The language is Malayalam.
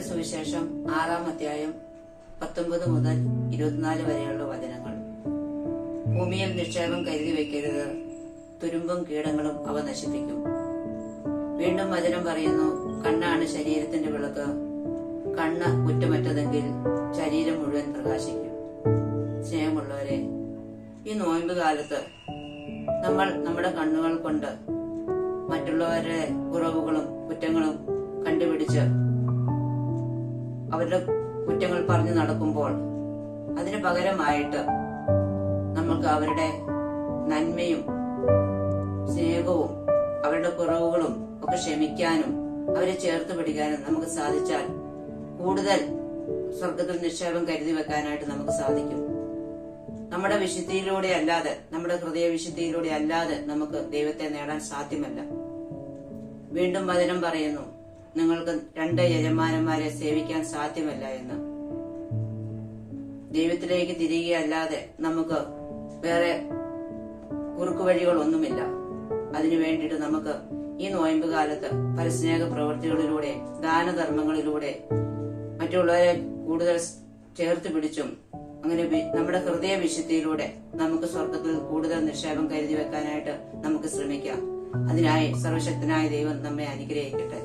സുവിശേഷം 6-ാം അധ്യായം 19 മുതൽ 24 വരെയുള്ള വചനങ്ങൾ. ഭൂമിയിൽ നിക്ഷേപം കരുതി വെക്കരുത്, തുരുമ്പും കീടങ്ങളും അവ നശിപ്പിക്കും. വീണ്ടും വചനം പറയുന്നു, കണ്ണാണ് ശരീരത്തിന്റെ വിളക്ക്. കണ്ണ് കുറ്റമറ്റതെങ്കിൽ ശരീരം മുഴുവൻ പ്രകാശിക്കും. സ്നേഹമുള്ളവരെ, ഈ നോയമ്പ് കാലത്ത് നമ്മൾ നമ്മുടെ കണ്ണുകൾ കൊണ്ട് മറ്റുള്ളവരുടെ കുറവുകളും കുറ്റങ്ങളും കണ്ടുപിടിച്ച് അവരുടെ കുറ്റങ്ങൾ പറഞ്ഞു നടക്കുമ്പോൾ അതിന് പകരമായിട്ട് നമുക്ക് അവരുടെ നന്മയും സ്നേഹവും അവരുടെ കുറവുകളും ഒക്കെ ക്ഷമിക്കാനും അവരെ ചേർത്ത് പിടിക്കാനും നമുക്ക് സാധിച്ചാൽ കൂടുതൽ സ്വർഗത്തിൽ നിക്ഷേപം കരുതി വെക്കാനായിട്ട് നമുക്ക് സാധിക്കും. നമ്മുടെ വിശുദ്ധിയിലൂടെ അല്ലാതെ, നമ്മുടെ ഹൃദയ വിശുദ്ധിയിലൂടെ അല്ലാതെ നമുക്ക് ദൈവത്തെ നേടാൻ സാധ്യമല്ല. വീണ്ടും വചനം പറയുന്നു, നിങ്ങൾക്ക് 2 യജമാനന്മാരെ സേവിക്കാൻ സാധ്യമല്ല എന്ന്. ദൈവത്തിലേക്ക് തിരികെ അല്ലാതെ നമുക്ക് വേറെ കുറുക്കുവഴികളൊന്നുമില്ല. അതിനു വേണ്ടിയിട്ട് നമുക്ക് ഈ നോയമ്പ് കാലത്ത് പരസ്നേഹ പ്രവൃത്തികളിലൂടെ, ദാനധർമ്മങ്ങളിലൂടെ, മറ്റുള്ളവരെ കൂടുതൽ ചേർത്ത് പിടിച്ചും അങ്ങനെ നമ്മുടെ ഹൃദയ വിശുദ്ധിയിലൂടെ നമുക്ക് സ്വർഗത്തിൽ കൂടുതൽ നിക്ഷേപം കരുതി വെക്കാനായിട്ട് നമുക്ക് ശ്രമിക്കാം. അതിനായി സർവശക്തനായ ദൈവം നമ്മെ അനുഗ്രഹിക്കട്ടെ.